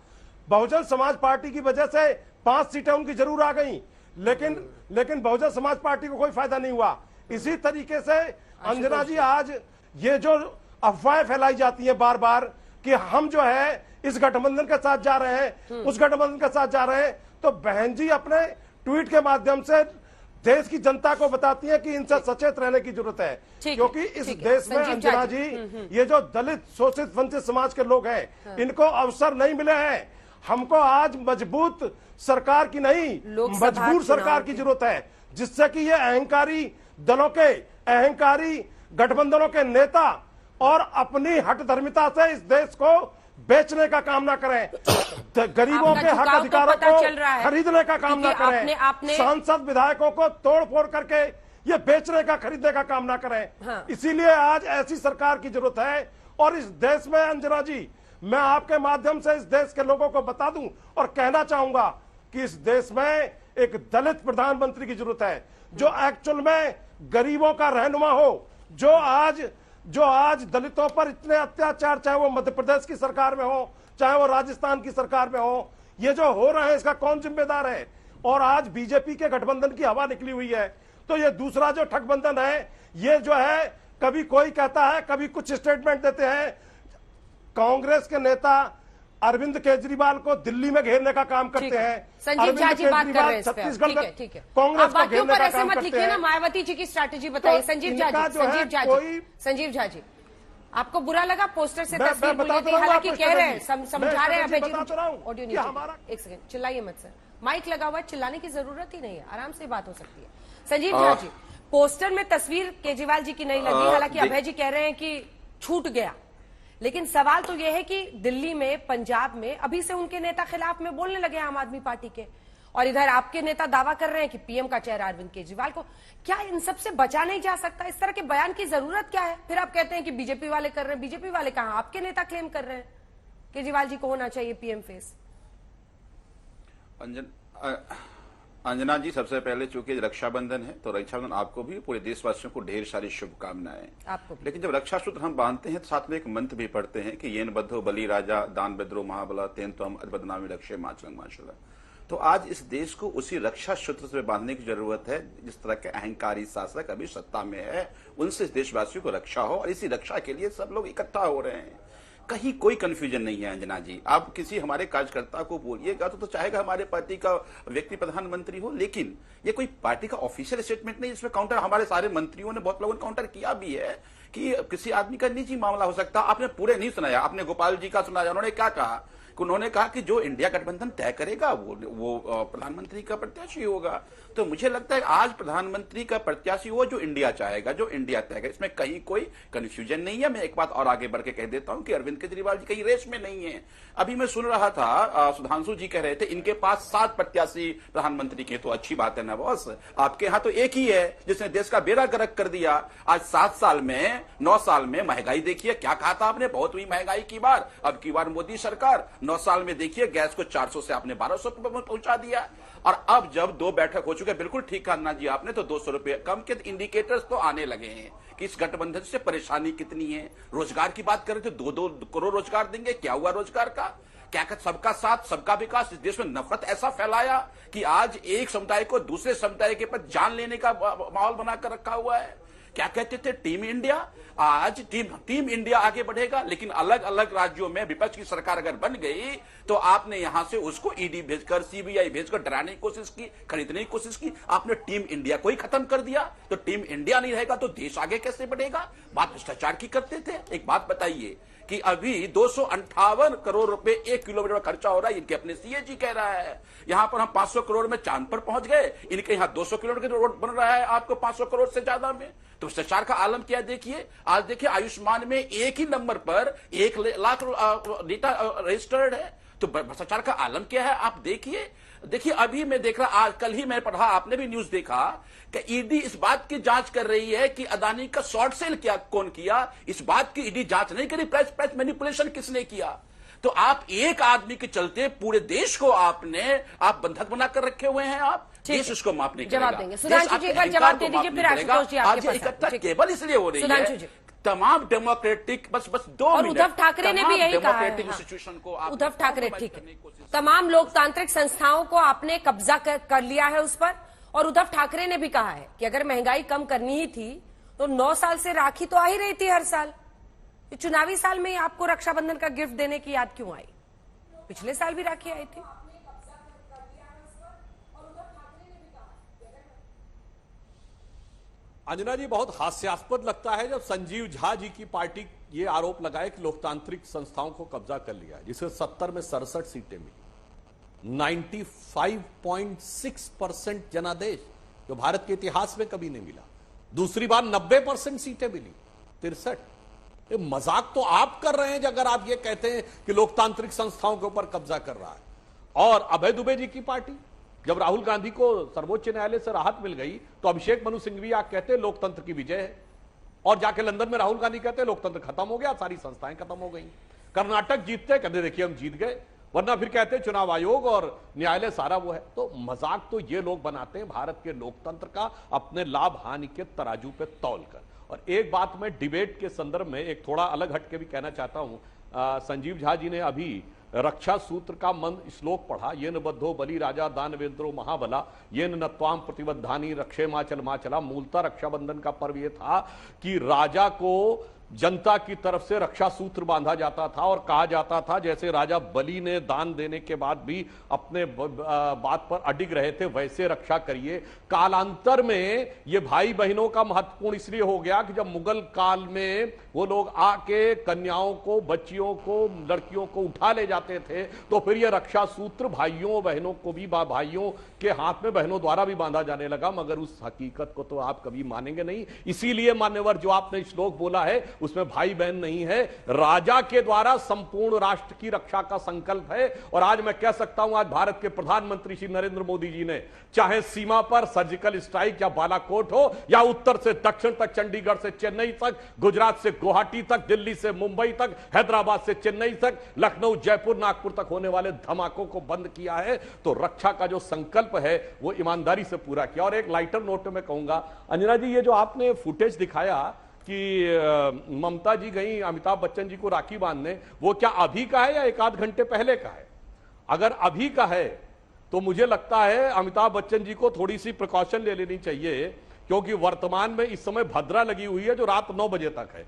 बहुजन समाज पार्टी की वजह से 5 सीटें उनकी जरूर आ गई, लेकिन बहुजन समाज पार्टी को कोई फायदा नहीं हुआ। इसी तरीके से अंजना जी, आज ये जो अफवाहें फैलाई जाती हैं बार बार कि हम जो है इस गठबंधन के साथ जा रहे हैं, उस गठबंधन के साथ जा रहे हैं, तो बहन जी अपने ट्वीट के माध्यम से देश की जनता को बताती है कि इनसे सचेत रहने की जरूरत है, क्योंकि इस देश में अंजना जी, ये जो दलित, शोषित, वंचित समाज के लोग हैं, इनको अवसर नहीं मिले हैं। हमको आज मजबूत सरकार की नहीं, मजबूर सरकार की जरूरत है, जिससे कि ये अहंकारी दलों के, अहंकारी गठबंधनों के नेता और अपनी हठधर्मिता से इस देश को बेचने का काम ना करें, गरीबों के हक अधिकारों को खरीदने का काम ना करें, सांसद विधायकों को तोड़ फोड़ करके ये बेचने का, खरीदने का काम ना करें। इसीलिए आज ऐसी सरकार की जरूरत है। और इस देश में अंजना जी, मैं आपके माध्यम से इस देश के लोगों को बता दूं और कहना चाहूंगा कि इस देश में एक दलित प्रधानमंत्री की जरूरत है, जो एक्चुअल में गरीबों का रहनुमा हो, जो आज दलितों पर इतने अत्याचार, चाहे वो मध्य प्रदेश की सरकार में हो, चाहे वो राजस्थान की सरकार में हो, ये जो हो रहा है इसका कौन जिम्मेदार है? और आज बीजेपी के गठबंधन की हवा निकली हुई है। तो ये दूसरा जो ठगबंधन है, ये जो है कभी कोई कहता है, कभी कुछ स्टेटमेंट देते हैं। कांग्रेस के नेता अरविंद केजरीवाल को दिल्ली में घेरने का काम करते हैं। संजीव झा जी बात कर रहे हैं छत्तीसगढ़ में ठीक है। कांग्रेस को घेरने का ऐसे काम मत करते लिखिए हैं। ना, मायावती जी की स्ट्रैटेजी बताइए। संजीव झा जी, आपको बुरा लगा पोस्टर से तस्वीर मिली थी? हालांकि कह रहे हैं, समझा रहे हैं अभय जी, ऑडियो नहीं, एक सेकंड चिल्लाइए मत सर, माइक लगा हुआ है, चिल्लाने की जरूरत ही नहीं है, आराम से बात हो सकती है। संजीव झा जी, पोस्टर में तस्वीर केजरीवाल जी की नहीं लगी, हालांकि अभय जी कह रहे हैं कि छूट गया, लेकिन सवाल तो यह है कि दिल्ली में, पंजाब में अभी से उनके नेता खिलाफ में बोलने लगे आम आदमी पार्टी के, और इधर आपके नेता दावा कर रहे हैं कि पीएम का चेहरा अरविंद केजरीवाल को। क्या इन सब से बचा नहीं जा सकता? इस तरह के बयान की जरूरत क्या है? फिर आप कहते हैं कि बीजेपी वाले कर रहे हैं। बीजेपी वाले कहां? आपके नेता क्लेम कर रहे हैं केजरीवाल जी को होना चाहिए पीएम फेस। अंजना जी, सबसे पहले चूंकि रक्षाबंधन है, तो रक्षाबंधन आपको भी, पूरे देशवासियों को ढेर सारी शुभकामनाएं आपको भी। लेकिन जब रक्षा सूत्र हम बांधते हैं तो साथ में एक मंत्र भी पढ़ते हैं कि येन बद्धो बलि राजा दान बेद्रो महाबला तेन तो हम बदनामी रक्षे माचलंग माशुला। तो आज इस देश को उसी रक्षा सूत्र से बांधने की जरूरत है। जिस तरह के अहंकारी शासक अभी सत्ता में है, उनसे इस देशवासियों को रक्षा हो, और इसी रक्षा के लिए सब लोग इकट्ठा हो रहे हैं। कहीं कोई कंफ्यूजन नहीं है अंजना जी। आप किसी हमारे कार्यकर्ता को बोलिएगा तो चाहेगा हमारे पार्टी का व्यक्ति प्रधानमंत्री हो, लेकिन ये कोई पार्टी का ऑफिशियल स्टेटमेंट नहीं। इसमें काउंटर हमारे सारे मंत्रियों ने, बहुत लोगों ने काउंटर किया भी है कि किसी आदमी का निजी मामला हो सकता। आपने पूरे नहीं सुनाया, आपने गोपाल जी का सुनाया। उन्होंने क्या कहा? उन्होंने कहा कि जो इंडिया गठबंधन तय करेगा वो प्रधानमंत्री का प्रत्याशी होगा। तो मुझे लगता है आज प्रधानमंत्री का प्रत्याशी वो जो इंडिया चाहेगा, जो इंडिया तय करेगा। इसमें कहीं कोई कंफ्यूजन नहीं है। मैं एक बात और आगे बढ़ के कह देता हूं कि अरविंद केजरीवाल जी कहीं रेस में नहीं है। अभी मैं सुन रहा था, सुधांशु जी कह रहे थे इनके पास 7 प्रत्याशी प्रधानमंत्री के। तो अच्छी बात है ना बॉस, आपके यहां तो एक ही है जिसने देश का बेड़ा गर्क कर दिया। आज 7 साल में, 9 साल में महंगाई देखिए, क्या कहा था आपने? बहुत हुई महंगाई की बार। अब की बार मोदी सरकार 9 साल में देखिए गैस को 400 से आपने 1200 पर पहुंचा दिया। और अब जब 2 बैठक हो चुके, बिल्कुल ठीक कहा अन्ना जी आपने, तो 200 रुपए कम के इंडिकेटर्स तो आने लगे हैं कि इस गठबंधन से परेशानी कितनी है। रोजगार की बात करें तो 2-2 करोड़ रोजगार देंगे। क्या हुआ रोजगार का? क्या सबका साथ सबका विकास? इस देश में नफरत ऐसा फैलाया कि आज एक समुदाय को दूसरे समुदाय के पर जान लेने का माहौल बनाकर रखा हुआ है। क्या कहते थे? Team India. आज टीम इंडिया आगे बढ़ेगा, लेकिन अलग अलग राज्यों में विपक्ष की सरकार अगर बन गई तो आपने यहां से उसको ईडी भेजकर, सीबीआई भेजकर डराने की कोशिश की, खरीदने की कोशिश की। आपने टीम इंडिया को ही खत्म कर दिया। तो टीम इंडिया नहीं रहेगा तो देश आगे कैसे बढ़ेगा? बात भ्रष्टाचार की करते थे। एक बात बताइए कि अभी 258 करोड़ रुपए 1 किलोमीटर में खर्चा हो रहा है। इनके अपने सीएजी कह रहा है यहां पर हम 500 करोड़ में चांद पर पहुंच गए, इनके यहां 200 किलोमीटर की रोड बन रहा है आपको 500 करोड़ से ज्यादा में। तो भ्रष्टाचार का आलम क्या देखिए, आज देखिए आयुष्मान में एक ही नंबर पर 1 लाख डेटा रजिस्टर्ड है। तो भ्रष्टाचार का आलम क्या है आप देखिए अभी मैं देख रहा, आज कल ही मैं पढ़ा, आपने भी न्यूज देखा कि ईडी इस बात की जांच कर रही है कि अदानी का शॉर्ट सेल कौन किया। इस बात की ईडी जांच नहीं करी प्राइस मैनिपुलेशन किसने किया। तो आप एक आदमी के चलते पूरे देश को आप बंधक बनाकर रखे हुए हैं। आप देश उसको माफ नहीं करेगा। जवाब देंगे सुधांशु जी, एक बार जवाब दे दीजिए, फिर आशुतोष जी आपके पास। इकट्ठा केवल इसलिए हो रही है तमाम डेमोक्रेटिक बस 2 और मिनट, उद्धव ठाकरे ने भी यही कहा है। इंस्टीट्यूशन को उद्धव ठाकरे, ठीक है, तमाम लोकतांत्रिक संस्थाओं को आपने कब्जा कर लिया है उस पर। और उद्धव ठाकरे ने भी कहा है कि अगर महंगाई कम करनी ही थी तो 9 साल से राखी तो आ ही रही थी हर साल, चुनावी साल में ही आपको रक्षाबंधन का गिफ्ट देने की याद क्यों आई? पिछले साल भी राखी आई थी। अंजना जी, बहुत हास्यास्पद लगता है जब संजीव झा जी की पार्टी ये आरोप लगाए कि लोकतांत्रिक संस्थाओं को कब्जा कर लिया है, जिसे 70 में 67 सीटें मिली, 95.6% जनादेश, जो भारत के इतिहास में कभी नहीं मिला। दूसरी बार 90% सीटें मिली, 63। मजाक तो आप कर रहे हैं अगर आप ये कहते हैं कि लोकतांत्रिक संस्थाओं के ऊपर कब्जा कर रहा है। और अभय दुबे जी की पार्टी, जब राहुल गांधी को सर्वोच्च न्यायालय से राहत मिल गई तो अभिषेक मनु सिंघवी आप कहते हैं लोकतंत्र की विजय है, और जाके लंदन में राहुल गांधी कहते हैं लोकतंत्र खत्म हो गया, सारी संस्थाएं खत्म हो गई। कर्नाटक जीतते कहते देखिए हम जीत गए, वरना फिर कहते हैं चुनाव आयोग और न्यायालय सारा वो है। तो मजाक तो ये लोग बनाते हैं भारत के लोकतंत्र का अपने लाभ हानि के तराजू पे तौल कर। और एक बात मैं डिबेट के संदर्भ में एक थोड़ा अलग हटके भी कहना चाहता हूं। संजीव झा जी ने अभी रक्षा सूत्र का मंत्र श्लोक पढ़ा, येन बद्धो बलि राजा दानवेंद्रो महाबला येन नत्वाम प्रतिबद्धानी रक्षे माचल माचला। मूलतः रक्षाबंधन का पर्व यह था कि राजा को जनता की तरफ से रक्षा सूत्र बांधा जाता था और कहा जाता था जैसे राजा बलि ने दान देने के बाद भी अपने बात पर अडिग रहे थे, वैसे रक्षा करिए। कालांतर में ये भाई बहनों का महत्वपूर्ण इसलिए हो गया कि जब मुगल काल में वो लोग आके कन्याओं को, बच्चियों को, लड़कियों को उठा ले जाते थे, तो फिर ये रक्षा सूत्र भाइयों बहनों को भी, भाइयों के हाथ में बहनों द्वारा भी बांधा जाने लगा। मगर उस हकीकत को तो आप कभी मानेंगे नहीं। इसीलिए मान्यवर जो आपने श्लोक बोला है उसमें भाई बहन नहीं है, राजा के द्वारा संपूर्ण राष्ट्र की रक्षा का संकल्प है। और आज मैं कह सकता हूं, आज भारत के प्रधानमंत्री श्री नरेंद्र मोदी जी ने चाहे सीमा पर सर्जिकल स्ट्राइक या बालाकोट हो, या उत्तर से दक्षिण तक, चंडीगढ़ से चेन्नई तक, गुजरात से गुवाहाटी तक, दिल्ली से मुंबई तक, हैदराबाद से चेन्नई तक, लखनऊ, जयपुर, नागपुर तक होने वाले धमाकों को बंद किया है। तो रक्षा का जो संकल्प है वो ईमानदारी से पूरा किया। और एक लाइटर नोट में कहूंगा, अंजना जी, ये जो आपने फुटेज दिखाया कि ममता जी गई अमिताभ बच्चन जी को राखी बांधने, वो क्या अभी का है या एक आध घंटे पहले का है? अगर अभी का है तो मुझे लगता है अमिताभ बच्चन जी को थोड़ी सी प्रिकॉशन ले लेनी चाहिए, क्योंकि वर्तमान में इस समय भद्रा लगी हुई है जो रात 9 बजे तक है।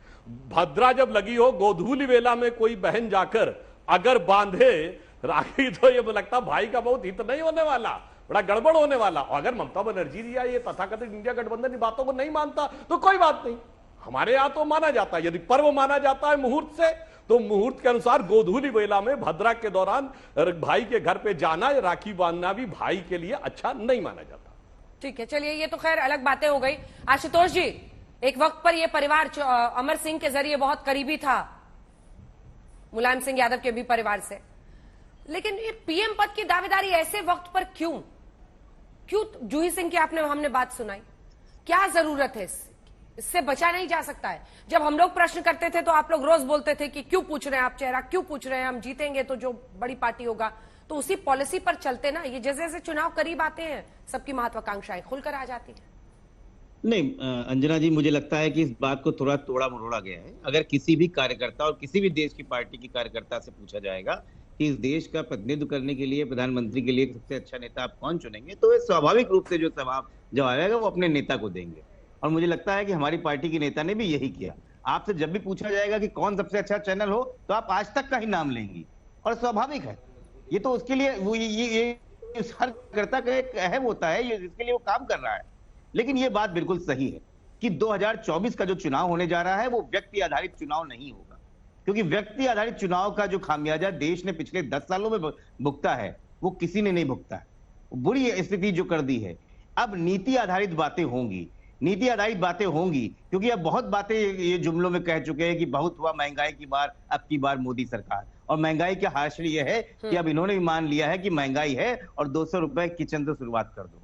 भद्रा जब लगी हो, गोधूली वेला में कोई बहन जाकर अगर बांधे राखी, तो ये लगता भाई का बहुत हित नहीं होने वाला, बड़ा गड़बड़ होने वाला। अगर ममता बनर्जी जी या ये तथाकथित इंडिया गठबंधन इन बातों को नहीं मानता तो कोई बात नहीं, हमारे यहां तो माना जाता है। यदि पर्व माना जाता है मुहूर्त से, तो मुहूर्त के अनुसार गोधूली वेला में भद्रा के दौरान भाई के घर पे जाना, राखी बांधना भी भाई के लिए अच्छा नहीं माना जाता। ठीक है, चलिए, ये तो खैर अलग बातें हो गई। आशुतोष जी, एक वक्त पर यह परिवार अमर सिंह के जरिए बहुत करीबी था मुलायम सिंह यादव के भी परिवार से, लेकिन ये पीएम पद की दावेदारी ऐसे वक्त पर क्यों जूही सिंह की हमने बात सुनाई, क्या जरूरत है? इससे बचा नहीं जा सकता है। जब हम लोग प्रश्न करते थे तो आप लोग रोज बोलते थे कि क्यों पूछ रहे हैं आप चेहरा, क्यों पूछ रहे हैं, हम जीतेंगे तो जो बड़ी पार्टी होगा। तो उसी पॉलिसी पर चलते ना, ये जैसे जैसे चुनाव करीब आते हैं सबकी महत्वाकांक्षाएं खुलकर आ जाती है। नहीं अंजना जी, मुझे लगता है कि इस बात को थोड़ा तोड़ा मरोड़ा गया है। अगर किसी भी कार्यकर्ता और किसी भी देश की पार्टी की कार्यकर्ता से पूछा जाएगा कि इस देश का प्रतिनिधित्व करने के लिए, प्रधानमंत्री के लिए सबसे अच्छा नेता आप कौन चुनेंगे, तो वे स्वाभाविक रूप से जो जवाब आएगा वो अपने नेता को देंगे। और मुझे लगता है कि हमारी पार्टी के नेता ने भी यही किया। आपसे जब भी पूछा जाएगा कि कौन सबसे अच्छा चैनल हो, तो आप आज तक का ही नाम लेंगी, और स्वाभाविक है ये तो उसके लिए वो ये हर कार्यकर्ता का एक अहम होता है, ये जिसके लिए वो काम कर रहा है। लेकिन ये बात बिल्कुल सही है कि 2024 का जो चुनाव होने जा रहा है वो व्यक्ति आधारित चुनाव नहीं होगा। क्योंकि व्यक्ति आधारित चुनाव का जो खामियाजा देश ने पिछले 10 सालों में भुगता है वो किसी ने नहीं भुगता। बुरी स्थिति जो कर दी है। अब नीति आधारित बातें होंगी, नीति आधारित बातें होंगी, क्योंकि अब बहुत बातें ये जुमलों में कह चुके हैं कि बहुत हुआ महंगाई की बार, अब की बार मोदी सरकार। और महंगाई का हाशिर यह है कि अब इन्होंने भी मान लिया है कि महंगाई है और 200 रुपए किचन से शुरुआत कर दो।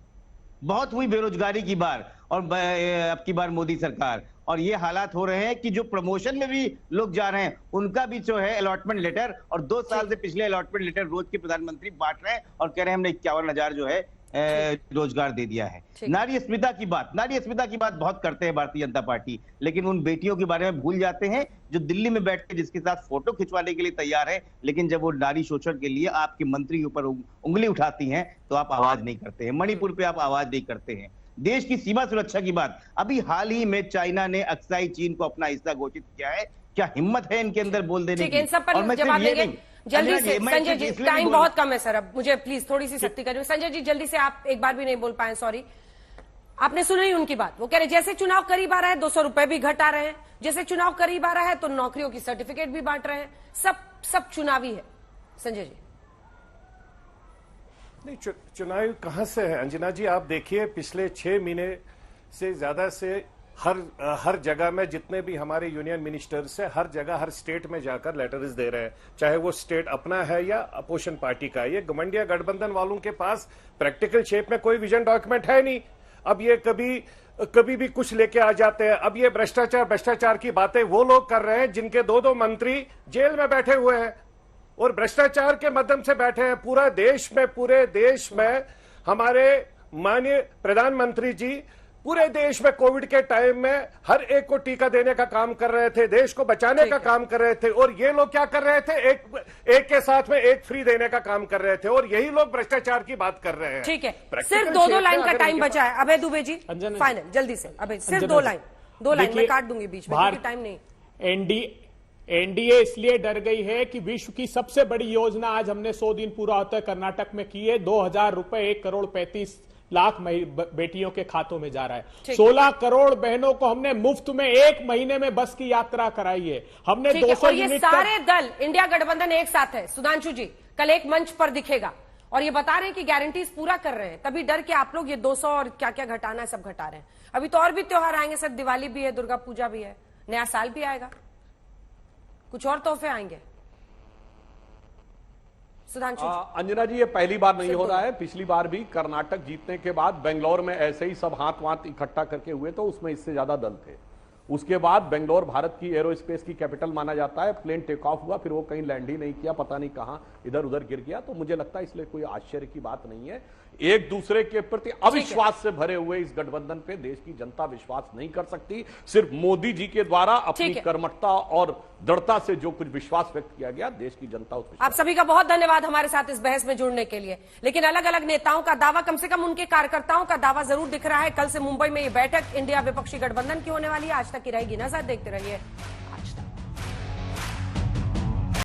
बहुत हुई बेरोजगारी की बार और अब की बार मोदी सरकार। और ये हालात हो रहे हैं कि जो प्रमोशन में भी लोग जा रहे हैं उनका भी जो है अलॉटमेंट लेटर, और 2 साल से पिछले अलॉटमेंट लेटर रोज के प्रधानमंत्री बांट रहे हैं और कह रहे हैं हमने 51,000 जो है रोजगार दे दिया है। नारी अस्मिता की बात बहुत करते हैं भारतीय जनता पार्टी, लेकिन उन बेटियों के बारे में भूल जाते हैं जो दिल्ली में बैठ के जिसके साथ फोटो खिंचवाने के लिए तैयार है, लेकिन जब वो नारी शोषण के लिए आपके मंत्री के ऊपर उंगली उठाती हैं तो आप आवाज नहीं करते हैं। मणिपुर पे आप आवाज नहीं करते हैं। देश की सीमा सुरक्षा की बात, अभी हाल ही में चाइना ने अक्साई चीन को अपना हिस्सा घोषित किया है। क्या हिम्मत है इनके अंदर बोल देने की? इन सब पर जवाब देंगे जल्दी से। संजय जी, टाइम बहुत कम है सर, अब मुझे प्लीज थोड़ी सी सख्ती करिए। संजय जी जल्दी से, आप एक बार भी नहीं बोल पाए, सॉरी। आपने सुना ही उनकी बात। वो कह रहे जैसे चुनाव करीब आ रहा है 200 रुपए भी घटा रहे हैं, जैसे चुनाव करीब आ रहा है तो नौकरियों की सर्टिफिकेट भी बांट रहे हैं। सब चुनावी है। संजय जी नहीं, चुनाव कहां से है अंजना जी? आप देखिए पिछले 6 महीने से ज्यादा से हर जगह में जितने भी हमारे यूनियन मिनिस्टर्स है, हर जगह हर स्टेट में जाकर लेटर्स दे रहे हैं, चाहे वो स्टेट अपना है या अपोजिशन पार्टी का। ये गठबंधन गठबंधन वालों के पास प्रैक्टिकल शेप में कोई विजन डॉक्यूमेंट है नहीं। अब ये कभी भी कुछ लेके आ जाते हैं। अब ये भ्रष्टाचार की बातें वो लोग कर रहे हैं जिनके 2 मंत्री जेल में बैठे हुए हैं और भ्रष्टाचार के माध्यम से बैठे हैं। पूरे देश में हमारे माननीय प्रधानमंत्री जी पूरे देश में कोविड के टाइम में हर एक को टीका देने का काम कर रहे थे, देश को बचाने का काम कर रहे थे। और ये लोग क्या कर रहे थे? एक के साथ में एक फ्री देने का काम कर रहे थे, और यही लोग भ्रष्टाचार की बात कर रहे हैं। ठीक है, सिर्फ 2 लाइन का टाइम बचा है। अभय दुबे जी फाइनल जल्दी से। अभय सिर्फ 2 लाइन मैं काट दूंगी बीच में क्योंकि टाइम नहीं। एनडीए इसलिए डर गई है कि विश्व की सबसे बड़ी योजना आज हमने 100 दिन पूरा होता है कर्नाटक में की है। 2,000 रुपए 1,35,00,000 बेटियों के खातों में जा रहा है। 16 करोड़ बहनों को हमने मुफ्त में 1 महीने में बस की यात्रा कराई है। हमने 200 ये सारे दल इंडिया गठबंधन एक साथ है। सुधांशु जी कल एक मंच पर दिखेगा और ये बता रहे हैं कि गारंटीज पूरा कर रहे हैं, तभी डर के आप लोग ये 200 और क्या क्या घटाना है सब घटा रहे हैं। अभी तो और भी त्योहार आएंगे सर, दिवाली भी है, दुर्गा पूजा भी है, नया साल भी आएगा, कुछ और तोहफे आएंगे। सुधांशु अंजना जी, ये पहली बार नहीं हो रहा है। पिछली बार भी कर्नाटक जीतने के बाद बेंगलोर में ऐसे ही सब हाथ इकट्ठा करके हुए तो उसमें इससे ज्यादा दल थे। उसके बाद बेंगलोर भारत की एरोस्पेस की कैपिटल माना जाता है। प्लेन टेक ऑफ हुआ, फिर वो कहीं लैंड ही नहीं किया, पता नहीं कहां इधर उधर गिर गया। तो मुझे लगता है इसलिए कोई आश्चर्य की बात नहीं है। एक दूसरे के प्रति अविश्वास से भरे हुए इस गठबंधन पे देश की जनता विश्वास नहीं कर सकती। सिर्फ मोदी जी के द्वारा अपनी कर्मठता और दृढ़ता से जो कुछ विश्वास व्यक्त किया गया, देश की जनता उस आप सभी का बहुत धन्यवाद हमारे साथ इस बहस में जुड़ने के लिए। लेकिन अलग अलग नेताओं का दावा, कम से कम उनके कार्यकर्ताओं का दावा जरूर दिख रहा है। कल से मुंबई में ये बैठक इंडिया विपक्षी गठबंधन की होने वाली है। आज तक की रहेगी नजर, देखते रहिए